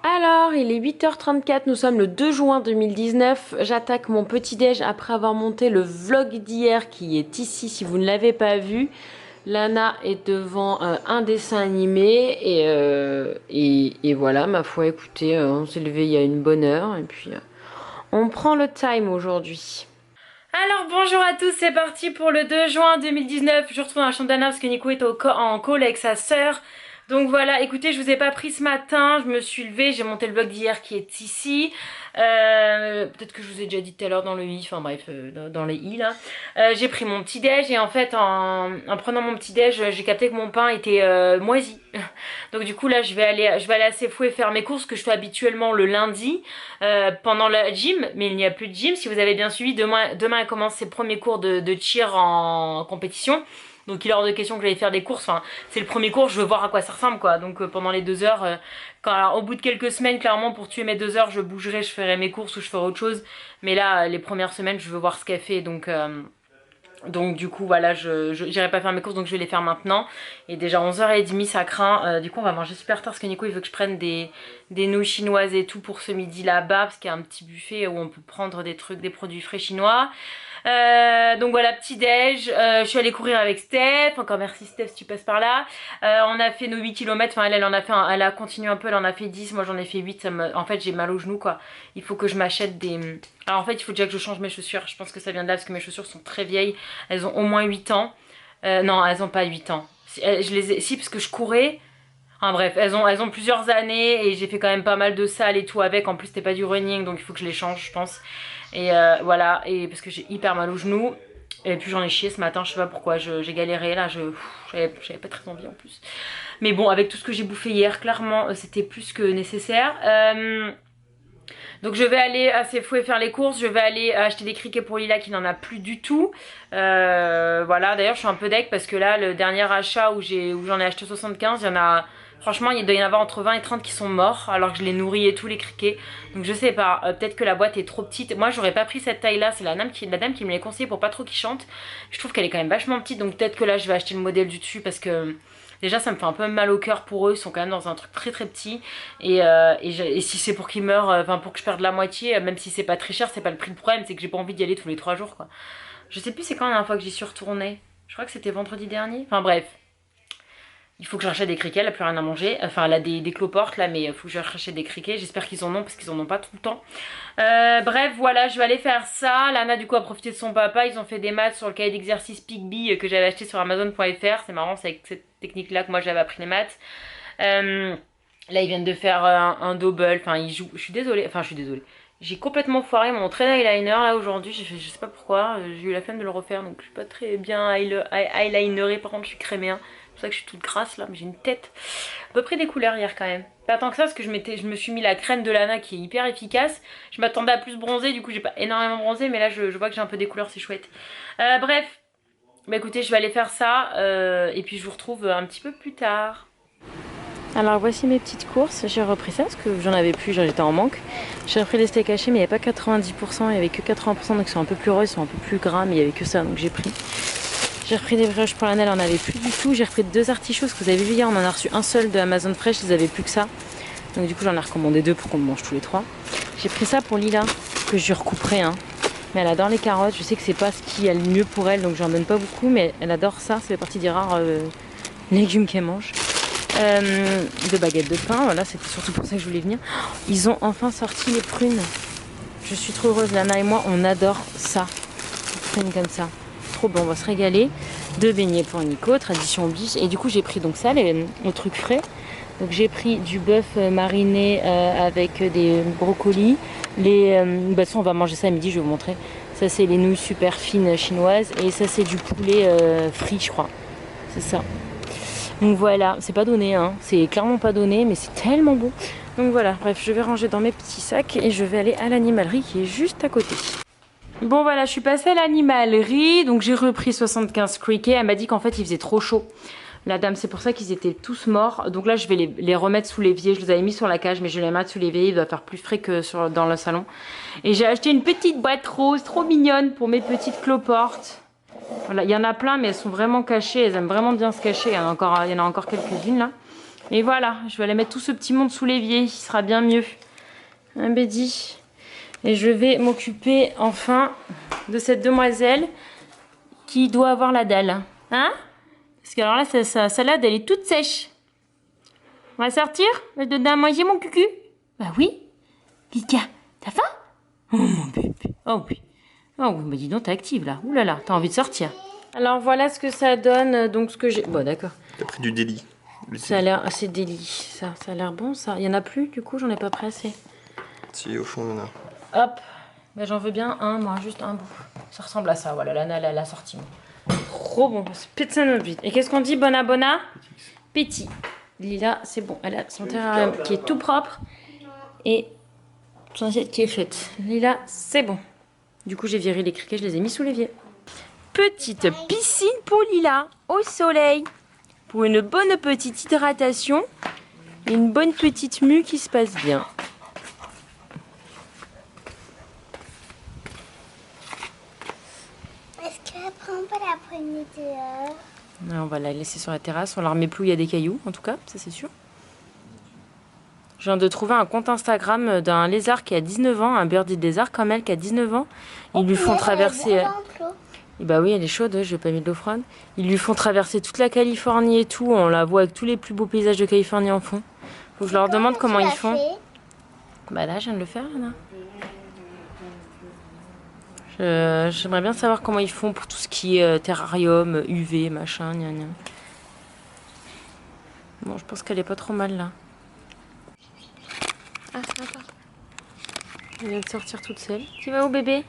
Alors, il est 8h34, nous sommes le 2 juin 2019. J'attaque mon petit-déj après avoir monté le vlog d'hier qui est ici si vous ne l'avez pas vu. Lana est devant un dessin animé et voilà, ma foi, écoutez, on s'est levé il y a une bonne heure et puis on prend le time aujourd'hui. Alors bonjour à tous, c'est parti pour le 2 juin 2019. Je retrouve dans la chambre d'Anna parce que Nico est en call avec sa sœur. Donc voilà, écoutez, je vous ai pas pris ce matin, je me suis levée, j'ai monté le vlog d'hier qui est ici. Peut-être que je vous ai déjà dit tout à l'heure dans le i, enfin bref, dans les i là. J'ai pris mon petit déj et en fait en prenant mon petit déj, j'ai capté que mon pain était moisi. Donc du coup là je vais aller à Sefou et faire mes courses que je fais habituellement le lundi pendant la gym, mais il n'y a plus de gym. Si vous avez bien suivi, demain elle commence ses premiers cours de cheer en compétition. Donc il est hors de question que j'aille faire des courses. Enfin, c'est le premier cours, je veux voir à quoi ça ressemble quoi. Donc pendant les 2 heures, alors, au bout de quelques semaines, clairement pour tuer mes 2 heures, je bougerai, je ferai mes courses ou je ferai autre chose. Mais là, les premières semaines, je veux voir ce qu'elle fait. Donc du coup voilà, j'irai pas faire mes courses donc je vais les faire maintenant. Et déjà 11h30 ça craint. Du coup on va manger super tard parce que Nico il veut que je prenne des nouilles chinoises et tout pour ce midi là-bas. Parce qu'il y a un petit buffet où on peut prendre des trucs, des produits frais chinois. Donc voilà, petit déj, je suis allée courir avec Steph, encore merci Steph si tu passes par là. On a fait nos 8 kilomètres. Enfin elle en a fait elle a continué un peu, elle en a fait 10, moi j'en ai fait 8, en fait j'ai mal aux genoux quoi. Il faut que je m'achète des... Alors en fait il faut déjà que je change mes chaussures, je pense que ça vient de là parce que mes chaussures sont très vieilles, elles ont au moins 8 ans. Non elles ont pas 8 ans, je les ai... si parce que je courais. Enfin bref, elles ont plusieurs années et j'ai fait quand même pas mal de salles et tout avec. En plus, c'était pas du running donc il faut que je les change, je pense. Et voilà, et parce que j'ai hyper mal aux genoux. Et puis j'en ai chié ce matin, je sais pas pourquoi, j'ai galéré là, j'avais pas très envie en plus. Mais bon, avec tout ce que j'ai bouffé hier, clairement, c'était plus que nécessaire. Donc je vais aller à Sefou faire les courses, je vais aller acheter des criquets pour Lila qui n'en a plus du tout. Voilà, d'ailleurs je suis un peu deg parce que là, le dernier achat où j'en ai acheté 75, il y en a... Franchement, il doit y en avoir entre 20 et 30 qui sont morts alors que je les nourris et tout les criquets. Donc je sais pas, peut-être que la boîte est trop petite. Moi j'aurais pas pris cette taille là, c'est la dame qui me l'a conseillé pour pas trop qu'ils chantent. Je trouve qu'elle est quand même vachement petite donc peut-être que là je vais acheter le modèle du dessus parce que déjà ça me fait un peu mal au cœur pour eux, ils sont quand même dans un truc très très petit. Et si c'est pour qu'ils meurent, enfin pour que je perde la moitié, même si c'est pas très cher, c'est pas le prix. Le problème c'est que j'ai pas envie d'y aller tous les 3 jours quoi. Je sais plus c'est quand la dernière fois que j'y suis retournée. Je crois que c'était vendredi dernier. Enfin bref. Il faut que j'achète des criquets, elle a plus rien à manger. Enfin, elle a des cloportes là, mais il faut que j'achète des criquets. J'espère qu'ils en ont parce qu'ils en ont pas tout le temps. Bref, voilà, je vais aller faire ça. Lana, du coup, a profité de son papa. Ils ont fait des maths sur le cahier d'exercice Pigby que j'avais acheté sur Amazon.fr. C'est marrant, c'est avec cette technique-là que moi j'avais appris les maths. Là, ils viennent de faire un double. Enfin, ils jouent. Je suis désolée. Enfin, je suis désolée. J'ai complètement foiré mon trait d'eyeliner là aujourd'hui. Je sais pas pourquoi. J'ai eu la flemme de le refaire donc je suis pas très bien eyelinerée. Par contre, je suis crémée. C'est pour ça que je suis toute grasse là, mais j'ai une tête à peu près des couleurs hier quand même. Pas tant que ça parce que je me suis mis la crème de Lana qui est hyper efficace. Je m'attendais à plus bronzer, du coup j'ai pas énormément bronzé, mais là je vois que j'ai un peu des couleurs, c'est chouette. Bref, bah écoutez, je vais aller faire ça et puis je vous retrouve un petit peu plus tard. Alors voici mes petites courses, j'ai repris ça parce que j'en avais plus, j'étais en manque. J'ai repris les steaks hachés mais il n'y avait pas 90%, il n'y avait que 80% donc ils sont un peu plus roses, ils sont un peu plus gras mais il n'y avait que ça donc j'ai pris. J'ai repris des brioches pour l'année, elle en avait plus du tout. J'ai repris 2 artichauts, ce que vous avez vu hier, on en a reçu un seul de Amazon Fresh, ils avaient plus que ça. Donc du coup j'en ai recommandé 2 pour qu'on mange tous les 3. J'ai pris ça pour Lila, que je lui recouperai hein. Mais elle adore les carottes, je sais que c'est pas ce qui est le mieux pour elle, donc j'en donne pas beaucoup, mais elle adore ça, c'est partie des rares légumes qu'elle mange. 2 baguettes de pain, voilà, c'était surtout pour ça que je voulais venir. Ils ont enfin sorti les prunes. Je suis trop heureuse, Lana et moi, on adore ça. Les prunes comme ça. Trop bon, on va se régaler. 2 beignets pour Nico, tradition oblige. Et du coup, j'ai pris donc ça, les trucs frais. Donc j'ai pris du bœuf mariné avec des brocolis. Bah ça, on va manger ça à midi, je vais vous montrer. Ça, c'est les nouilles super fines chinoises. Et ça, c'est du poulet frit, je crois. C'est ça. Donc voilà, c'est pas donné, hein. C'est clairement pas donné, mais c'est tellement bon. Donc voilà, bref, je vais ranger dans mes petits sacs et je vais aller à l'animalerie qui est juste à côté. Bon voilà, je suis passée à l'animalerie, donc j'ai repris 75 crickets. Elle m'a dit qu'en fait il faisait trop chaud. La dame, c'est pour ça qu'ils étaient tous morts. Donc là, je vais les remettre sous l'évier. Je les avais mis sur la cage, mais je vais les mettre sous l'évier. Il doit faire plus frais que dans le salon. Et j'ai acheté une petite boîte rose, trop mignonne, pour mes petites cloportes. Voilà, il y en a plein, mais elles sont vraiment cachées. Elles aiment vraiment bien se cacher. Il y en a encore quelques-unes là. Et voilà, je vais aller mettre tout ce petit monde sous l'évier, il sera bien mieux. Hein, Bédi? Et je vais m'occuper enfin de cette demoiselle qui doit avoir la dalle. Hein? Parce que alors là, sa salade, elle est toute sèche. On va sortir? Je vais te donner à manger, mon cucu? Bah oui. Pika, t'as faim? Oh mon bébé. Oh oui. Oh oui, bah dis donc, t'es active là. Ouh là là, t'as envie de sortir. Alors voilà ce que ça donne. Donc ce que j'ai... Bon d'accord. T'as pris du délit. Ça a l'air assez délit. Ça a l'air bon ça. Il y en a plus du coup, j'en ai pas pris assez. Si, au fond, il y en a. Hop. Bah, j'en veux bien un, moi, juste un bout. Ça ressemble à ça, voilà, Lana, elle a sorti. Trop bon, c'est pizza no vide. Et qu'est-ce qu'on dit, Bona Bona? Petit. Lila, c'est bon. Elle a son terrarium qui est tout propre. Et son assiette qui est faite. Lila, c'est bon. Du coup, j'ai viré les criquets, je les ai mis sous l'évier. Petite piscine pour Lila, au soleil. Pour une bonne petite hydratation. Et une bonne petite mue qui se passe bien. Est-ce qu'elle prend pas la poignée dehors? On va la laisser sur la terrasse. On la remet plus où il y a des cailloux, en tout cas, ça c'est sûr. Je viens de trouver un compte Instagram d'un lézard qui a 19 ans, un birdie de lézard comme elle qui a 19 ans. Ils lui font traverser... Et bah oui, elle est chaude, je vais pas mis de l'eau froide. Ils lui font traverser toute la Californie et tout. On la voit avec tous les plus beaux paysages de Californie en fond. Faut que je leur demande comment ils font. Bah là, je viens de le faire, Anna. J'aimerais bien savoir comment ils font pour tout ce qui est terrarium, UV, machin, gna gna. Bon, je pense qu'elle est pas trop mal là. Ah, attends. Elle vient de sortir toute seule. Tu vas où, bébé?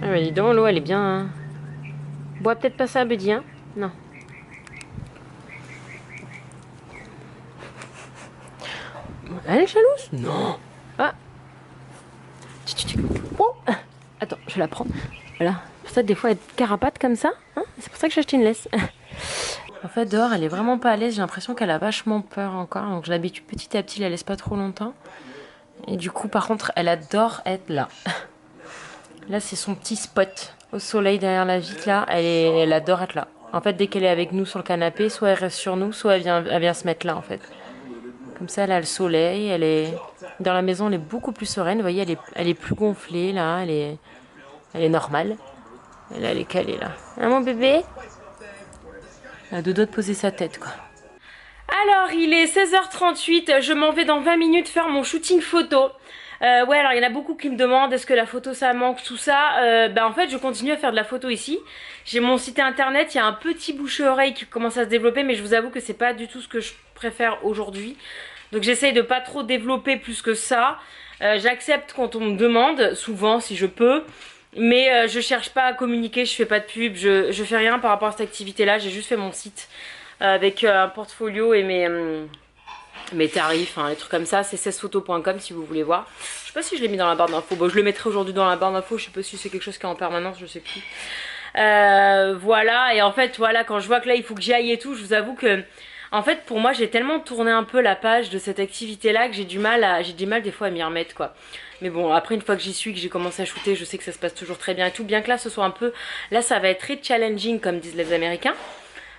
Ah bah dis donc, l'eau elle est bien... Hein. Bois peut-être pas ça, Buddy, hein? Non. Elle est jalouse? Non. Ah. Oh. Attends, je vais la prendre. Voilà. Pour ça, des fois, elle carapate comme ça. Hein, c'est pour ça que j'ai acheté une laisse. En fait, dehors, elle est vraiment pas à l'aise. J'ai l'impression qu'elle a vachement peur encore. Donc, je l'habitue petit à petit, je la laisse pas trop longtemps. Et du coup, par contre, elle adore être là. Là, c'est son petit spot au soleil derrière la vitre. Là, elle adore être là. En fait, dès qu'elle est avec nous sur le canapé, soit elle reste sur nous, soit elle vient se mettre là, en fait. Comme ça, elle a le soleil. Elle est dans la maison, elle est beaucoup plus sereine. Vous voyez, elle est plus gonflée là. Elle est normale. Elle est calée là. Hein, mon bébé? Elle a deux doigts de poser sa tête, quoi. Alors, il est 16h38. Je m'en vais dans 20 minutes faire mon shooting photo. Ouais, alors il y en a beaucoup qui me demandent est-ce que la photo ça manque, tout ça. Bah en fait, je continue à faire de la photo ici. J'ai mon site internet, il y a un petit bouche-oreille qui commence à se développer, mais je vous avoue que c'est pas du tout ce que je préfère aujourd'hui. Donc j'essaye de pas trop développer plus que ça. J'accepte quand on me demande, souvent si je peux. Mais je cherche pas à communiquer, je fais pas de pub, je fais rien par rapport à cette activité-là. J'ai juste fait mon site avec un portfolio et mes tarifs, hein, les trucs comme ça. C'est 16photos.com si vous voulez voir. Je sais pas si je l'ai mis dans la barre d'infos. Bon, je le mettrai aujourd'hui dans la barre d'infos. Je sais pas si c'est quelque chose qui est en permanence, je sais plus. Voilà, et en fait, voilà, quand je vois que là il faut que j'y aille et tout, je vous avoue que en fait pour moi j'ai tellement tourné un peu la page de cette activité là que j'ai du mal des fois à m'y remettre, quoi. Mais bon, après une fois que j'y suis, que j'ai commencé à shooter, je sais que ça se passe toujours très bien et tout, bien que là ce soit un peu, là ça va être très challenging comme disent les Américains,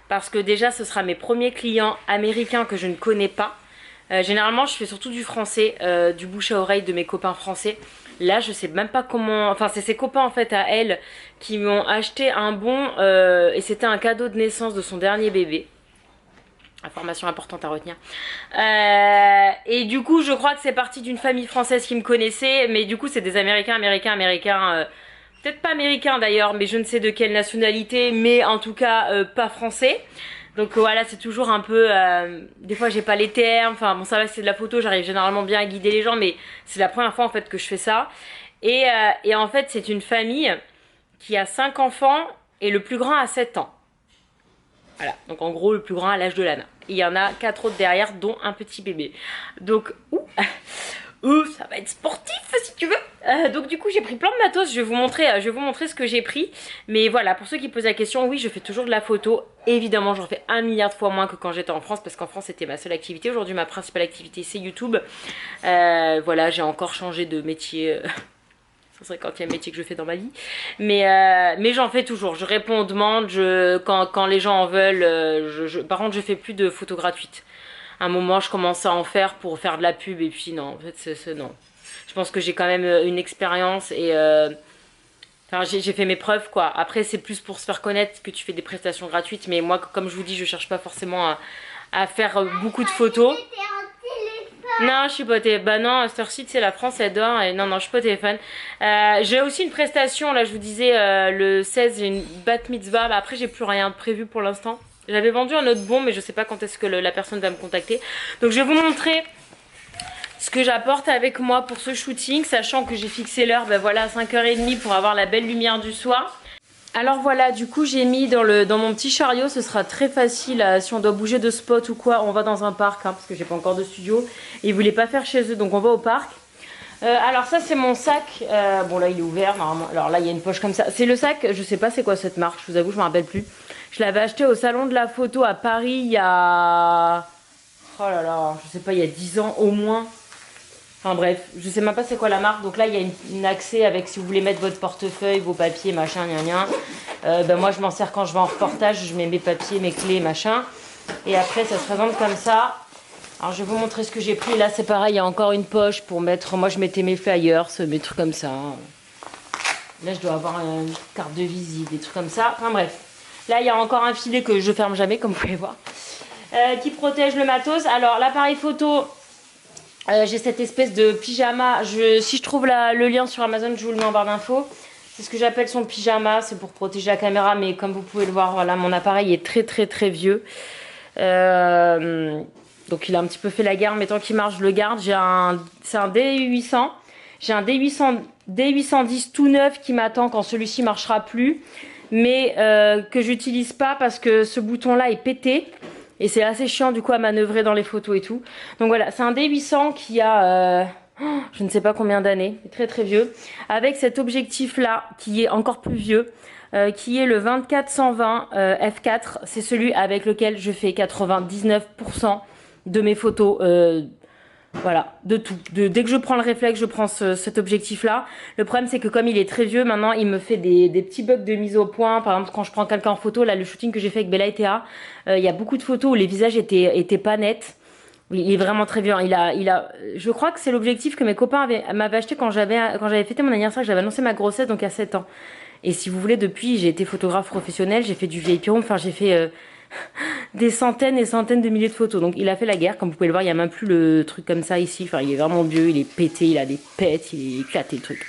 parce que déjà ce sera mes premiers clients américains que je ne connais pas. Généralement je fais surtout du français, du bouche à oreille de mes copains français. Là je sais même pas comment, enfin c'est ses copains en fait à elle qui m'ont acheté un bon et c'était un cadeau de naissance de son dernier bébé. Information importante à retenir. Et du coup je crois que c'est parti d'une famille française qui me connaissait, mais du coup c'est des américains, peut-être pas américains d'ailleurs, mais je ne sais de quelle nationalité, mais en tout cas pas français. Donc voilà, c'est toujours un peu... des fois j'ai pas les termes, enfin bon ça va, c'est de la photo, j'arrive généralement bien à guider les gens, mais c'est la première fois en fait que je fais ça. Et en fait c'est une famille qui a 5 enfants et le plus grand a 7 ans. Voilà, donc en gros le plus grand à l'âge de Lana. Il y en a 4 autres derrière, dont un petit bébé. Donc, Ça va être sportif si tu veux. Donc du coup j'ai pris plein de matos, je vais vous montrer ce que j'ai pris. Mais voilà, pour ceux qui posent la question, oui je fais toujours de la photo. Évidemment j'en fais 1 milliard de fois moins que quand j'étais en France, parce qu'en France c'était ma seule activité. Aujourd'hui ma principale activité c'est YouTube. Voilà, j'ai encore changé de métier. 150e métier que je fais dans ma vie. Mais j'en fais toujours. Je réponds aux demandes. Quand les gens en veulent. Par contre, je fais plus de photos gratuites. À un moment, je commence à en faire pour faire de la pub. Et puis, non. En fait, non. Je pense que j'ai quand même une expérience. Et enfin, j'ai fait mes preuves, quoi. Après, c'est plus pour se faire connaître que tu fais des prestations gratuites. Mais moi, comme je vous dis, je cherche pas forcément à faire beaucoup de photos. Non, je suis pas au téléphone. Bah non, à cette heure-ci, c'est la France, elle dort. Et non, je suis pas au téléphone. J'ai aussi une prestation, là, je vous disais, le 16, j'ai une bat mitzvah. Bah, après, j'ai plus rien de prévu pour l'instant. J'avais vendu un autre bon, mais je sais pas quand est-ce que la personne va me contacter. Donc, je vais vous montrer ce que j'apporte avec moi pour ce shooting, sachant que j'ai fixé l'heure, ben voilà, à 5h30 pour avoir la belle lumière du soir. Alors voilà, du coup j'ai mis dans mon petit chariot, ce sera très facile si on doit bouger de spot ou quoi, on va dans un parc parce que j'ai pas encore de studio et ils voulaient pas faire chez eux donc on va au parc. Alors ça c'est mon sac, bon là il est ouvert normalement, alors là il y a une poche comme ça, c'est le sac, je sais pas c'est quoi cette marque, je vous avoue je me rappelle plus. Je l'avais acheté au salon de la photo à Paris il y a, oh là là, je sais pas, il y a 10 ans au moins. Enfin bref, je sais même pas c'est quoi la marque. Donc là, il y a une accès avec si vous voulez mettre votre portefeuille, vos papiers, machin, gna gna. Ben moi, je m'en sers quand je vais en reportage. Je mets mes papiers, mes clés, machin. Et après, ça se présente comme ça. Alors, je vais vous montrer ce que j'ai pris. Là, c'est pareil, il y a encore une poche pour mettre... Moi, je mettais mes flyers, mes trucs comme ça. Là, je dois avoir une carte de visite, des trucs comme ça. Enfin bref. Là, il y a encore un filet que je ferme jamais, comme vous pouvez voir. Qui protège le matos. Alors, l'appareil photo... j'ai cette espèce de pyjama. Si je trouve le lien sur Amazon, je vous le mets en barre d'infos. C'est ce que j'appelle son pyjama. C'est pour protéger la caméra. Mais comme vous pouvez le voir, voilà, mon appareil est très très très vieux. Donc il a un petit peu fait la guerre. Mais tant qu'il marche, je le garde. C'est un D800. J'ai un D810 tout neuf qui m'attend quand celui-ci marchera plus. Mais que j'utilise pas parce que ce bouton-là est pété. Et c'est assez chiant du coup à manœuvrer dans les photos et tout. Donc voilà, c'est un D800 qui a je ne sais pas combien d'années, très très vieux. Avec cet objectif là qui est encore plus vieux, qui est le 24-120 f4. C'est celui avec lequel je fais 99% de mes photos. Voilà, de tout. Dès que je prends le réflexe, je prends cet objectif-là. Le problème, c'est que comme il est très vieux, maintenant, il me fait des petits bugs de mise au point. Par exemple, quand je prends quelqu'un en photo, là, le shooting que j'ai fait avec Bella et Théa, il y a beaucoup de photos où les visages étaient pas nets. Il est vraiment très vieux. Je crois que c'est l'objectif que mes copains m'avaient acheté quand j'avais fêté mon anniversaire, que j'avais annoncé ma grossesse, donc à 7 ans. Et si vous voulez, depuis, j'ai été photographe professionnelle, j'ai fait du VIP room, enfin, j'ai fait... des centaines et centaines de milliers de photos. Donc il a fait la guerre, comme vous pouvez le voir, il n'y a même plus le truc comme ça ici. Enfin, il est vraiment vieux, il est pété, il a des pètes, il est éclaté le truc.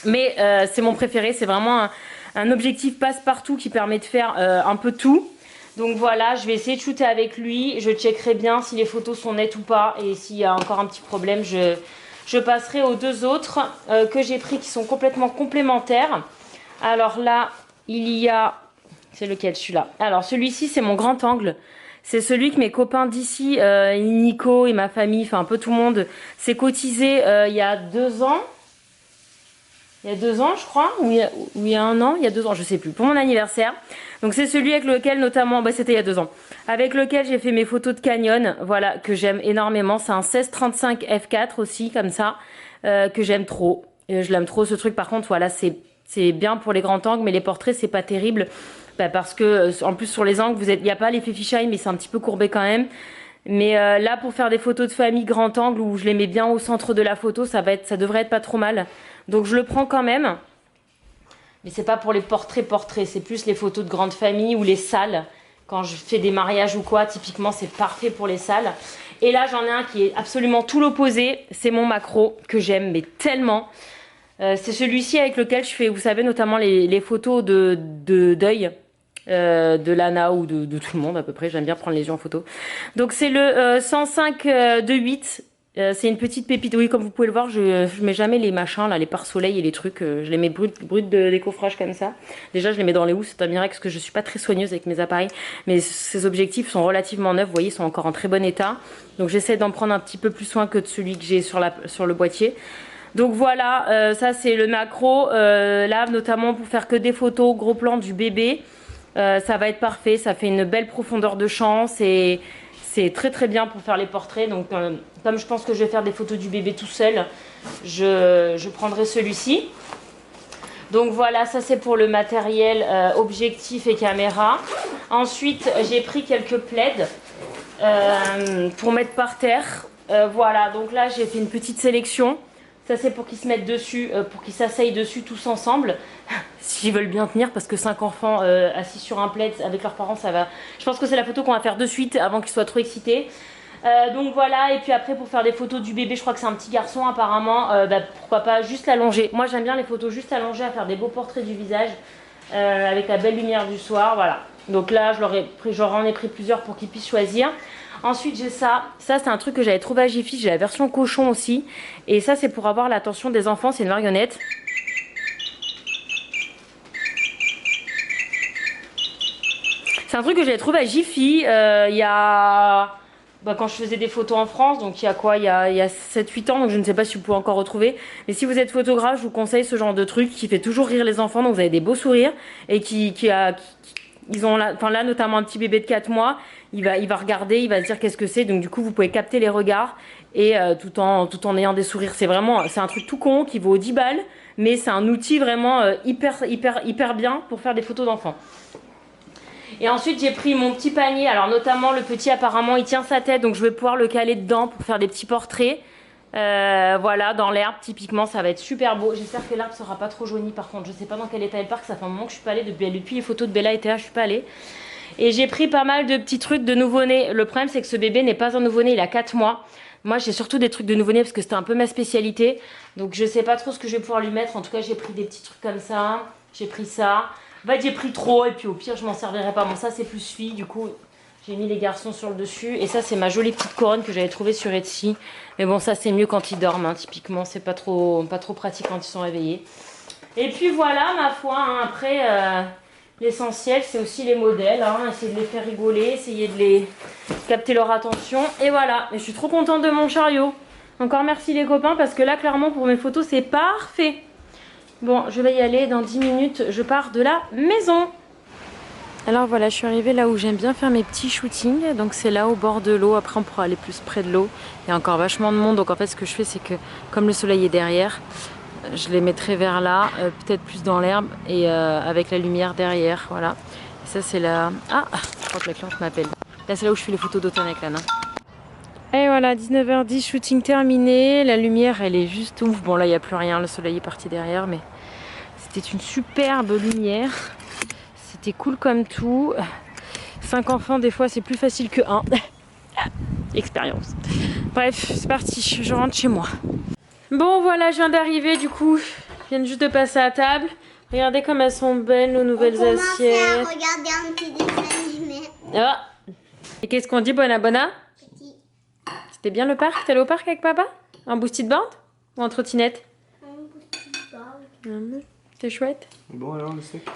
Mais c'est mon préféré, c'est vraiment un objectif passe-partout qui permet de faire un peu tout. Donc voilà, je vais essayer de shooter avec lui. Je checkerai bien si les photos sont nettes ou pas. Et s'il y a encore un petit problème, je passerai aux deux autres que j'ai pris qui sont complètement complémentaires. Alors là, il y a... C'est lequel, celui-là? Alors, celui-ci, c'est mon grand angle. C'est celui que mes copains d'ici, Nico et ma famille, enfin un peu tout le monde, s'est cotisé il y a 2 ans. Il y a 2 ans, je crois, ou il y a 1 an, il y a 2 ans, je sais plus, pour mon anniversaire. Donc c'est celui avec lequel, notamment, bah c'était il y a 2 ans, avec lequel j'ai fait mes photos de canyon, voilà, que j'aime énormément. C'est un 16-35 f4 aussi, comme ça, que j'aime trop. Je l'aime trop, ce truc. Par contre, voilà, c'est bien pour les grands angles, mais les portraits, c'est pas terrible. Bah parce que en plus sur les angles, il n'y a pas l'effet fisheye, mais c'est un petit peu courbé quand même. Mais là, pour faire des photos de famille grand angle où je les mets bien au centre de la photo, ça devrait être pas trop mal. Donc je le prends quand même. Mais c'est pas pour les portraits, c'est plus les photos de grande famille ou les salles. Quand je fais des mariages ou quoi, typiquement c'est parfait pour les salles. Et là j'en ai un qui est absolument tout l'opposé. C'est mon macro que j'aime mais tellement. C'est celui-ci avec lequel je fais, vous savez, notamment les photos de deuil. De Lana ou de tout le monde à peu près, j'aime bien prendre les yeux en photo. Donc c'est le 105 de 8 C'est une petite pépite. Oui, comme vous pouvez le voir, je mets jamais les machins, là, les pare-soleil et les trucs. Je les mets brut de décoffrage comme ça. Déjà, je les mets dans les housses, c'est un miracle parce que je suis pas très soigneuse avec mes appareils. Mais ces objectifs sont relativement neufs, vous voyez, ils sont encore en très bon état. Donc j'essaie d'en prendre un petit peu plus soin que de celui que j'ai sur le boîtier. Donc voilà, ça c'est le macro. Là, notamment pour faire que des photos, gros plan du bébé. Ça va être parfait, ça fait une belle profondeur de champ. C'est très très bien pour faire les portraits. Donc comme je pense que je vais faire des photos du bébé tout seul, je prendrai celui-ci. Donc voilà, ça c'est pour le matériel objectif et caméra. Ensuite, j'ai pris quelques plaids pour mettre par terre. Voilà, donc là j'ai fait une petite sélection. Ça c'est pour qu'ils se mettent dessus, pour qu'ils s'asseyent dessus tous ensemble. S'ils veulent bien tenir, parce que 5 enfants assis sur un plaid avec leurs parents, ça va. Je pense que c'est la photo qu'on va faire de suite avant qu'ils soient trop excités. Donc voilà, et puis après pour faire des photos du bébé, je crois que c'est un petit garçon apparemment, pourquoi pas juste l'allonger. Moi j'aime bien les photos juste allongées, à faire des beaux portraits du visage avec la belle lumière du soir, voilà. Donc là j'en ai pris plusieurs pour qu'ils puissent choisir. Ensuite j'ai ça c'est un truc que j'avais trouvé à Jiffy, j'ai la version cochon aussi. Et ça c'est pour avoir l'attention des enfants, c'est une marionnette. C'est un truc que j'avais trouvé à Jiffy il y a... quand je faisais des photos en France, donc il y a quoi, il y a 7-8 ans, donc je ne sais pas si vous pouvez encore retrouver. Mais si vous êtes photographe, je vous conseille ce genre de truc qui fait toujours rire les enfants, donc vous avez des beaux sourires. Et ils ont là notamment un petit bébé de 4 mois, il va regarder, il va se dire qu'est-ce que c'est. Donc du coup vous pouvez capter les regards et tout en ayant des sourires. C'est un truc tout con qui vaut 10 balles, mais c'est un outil vraiment hyper bien pour faire des photos d'enfants. Et ensuite j'ai pris mon petit panier, alors notamment le petit apparemment il tient sa tête, donc je vais pouvoir le caler dedans pour faire des petits portraits. Voilà, dans l'herbe typiquement ça va être super beau. J'espère que l'herbe sera pas trop jaunie par contre, je sais pas dans quel état est le parc, ça fait un moment que je suis pas allée, depuis les photos de Bella et Théa je suis pas allée. Et j'ai pris pas mal de petits trucs de nouveau-né. Le problème c'est que ce bébé n'est pas un nouveau-né, il a 4 mois. Moi j'ai surtout des trucs de nouveau-né parce que c'était un peu ma spécialité. Donc je sais pas trop ce que je vais pouvoir lui mettre, en tout cas j'ai pris des petits trucs comme ça, j'ai pris ça. En fait j'ai pris trop et puis au pire je m'en servirai pas. Bon ça c'est plus fille, du coup j'ai mis les garçons sur le dessus. Et ça c'est ma jolie petite couronne que j'avais trouvée sur Etsy. Mais bon ça c'est mieux quand ils dorment, hein. Typiquement c'est pas trop pratique quand ils sont réveillés. Et puis voilà ma foi, hein. Après l'essentiel c'est aussi les modèles, hein. Essayer de les faire rigoler, essayer de les capter leur attention. Et voilà, et je suis trop contente de mon chariot. Encore merci les copains parce que là clairement pour mes photos c'est parfait. Bon, je vais y aller dans 10 minutes, je pars de la maison. Alors voilà, je suis arrivée là où j'aime bien faire mes petits shootings. Donc c'est là au bord de l'eau, après on pourra aller plus près de l'eau. Il y a encore vachement de monde, donc en fait ce que je fais c'est que comme le soleil est derrière, je les mettrai vers là, peut-être plus dans l'herbe et avec la lumière derrière, voilà. Et ça c'est là... Ah, je crois que la cloche m'appelle. Là c'est là où je fais les photos d'automne avec Lana. Et voilà, 19h10, shooting terminé. La lumière elle est juste ouf. Bon là il n'y a plus rien, le soleil est parti derrière, mais c'était une superbe lumière. C'était cool comme tout. 5 enfants des fois c'est plus facile que 1. Expérience. Bref, c'est parti, je rentre chez moi. Bon voilà, je viens d'arriver du coup. Je viens juste de passer à table. Regardez comme elles sont belles nos nouvelles assiettes. Regardez un petit dessin animé. Ah. Et qu'est-ce qu'on dit, Bona Bona? C'était bien le parc? T'es allé au parc avec papa? En boosted board? Ou en trottinette? Un boosted board. C'est chouette. Bon alors le sec.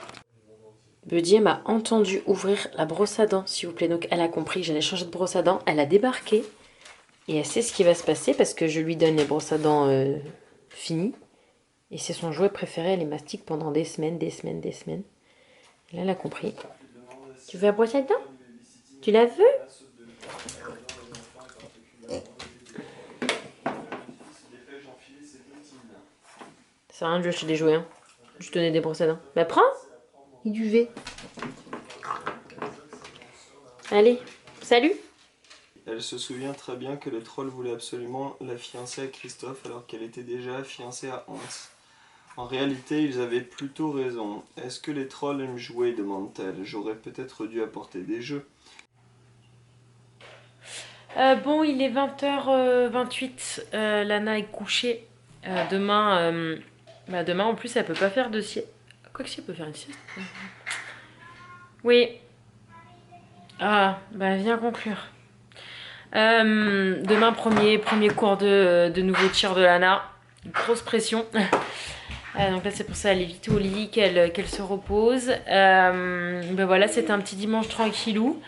Buddy m'a entendu ouvrir la brosse à dents, s'il vous plaît. Donc elle a compris que j'allais changer de brosse à dents. Elle a débarqué. Et elle sait ce qui va se passer parce que je lui donne les brosses à dents finies. Et c'est son jouet préféré. Elle les mastique pendant des semaines. Et là, elle a compris. Tu veux la brosse à dents? Tu la veux? Ça sert à rien de lui acheter des jouets. Hein. Je tenais des brosses à dents. Bah prends! Il duvet. Allez, salut! Elle se souvient très bien que le troll voulait absolument la fiancer à Christophe alors qu'elle était déjà fiancée à Hans. En réalité, ils avaient plutôt raison. Est-ce que les trolls aiment jouer, demande-t-elle. J'aurais peut-être dû apporter des jeux. Bon, il est 20h28. Lana est couchée. Demain, en plus, elle peut pas faire de sieste. Quoi que si, elle peut faire une sieste. Oui. Ah, bah viens conclure. Demain, premier cours de nouveau tir de Lana. Grosse pression. Donc là, c'est pour ça, elle est vite au lit, qu'elle se repose. Ben voilà, c'était un petit dimanche tranquillou.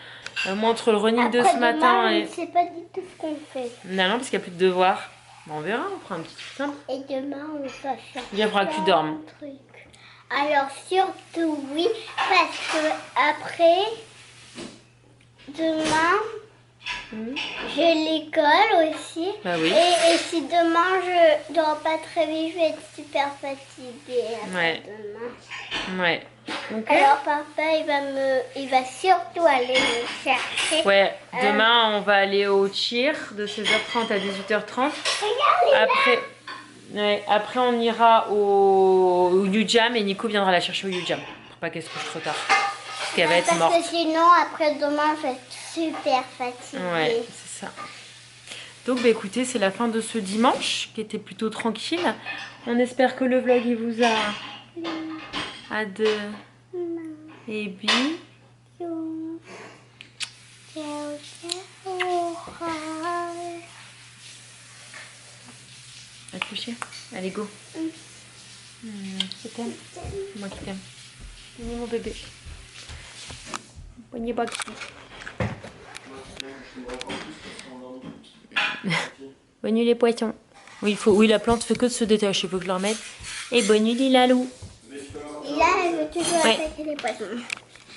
Moi, entre le running de ce matin et... Je ne sais pas du tout ce qu'on fait. Non, parce qu'il n'y a plus de devoirs. Bon, on verra, on fera un petit truc simple. Et demain, on va faire Il faudra que tu dormes. truc. Alors, surtout, oui, parce que après, demain, j'ai l'école aussi. Bah oui. Et si demain, je dors pas très vite, je vais être super fatiguée après demain. Ouais. Ok. Alors, papa, il va surtout aller me chercher. Ouais, demain, on va aller au cheer de 16h30 à 18h30. Après, on ira au U-Jam et Nico viendra la chercher au U-Jam. Pour pas qu'elle se couche trop tard. Parce qu'elle va être morte. Parce que sinon, après demain, je vais être super fatiguée. Ouais, c'est ça. Donc, bah, écoutez, c'est la fin de ce dimanche qui était plutôt tranquille. On espère que le vlog, il vous a... Et puis... À te coucher. Allez, go. Je t'aime. C'est moi qui t'aime. Mon bébé. Bonne nuit. Bonne nuit les poissons. Oui, la plante fait que de se détacher. Il faut que je la remette. Et bonne nuit les lalous. Et là, elle veut toujours attaquer les poissons.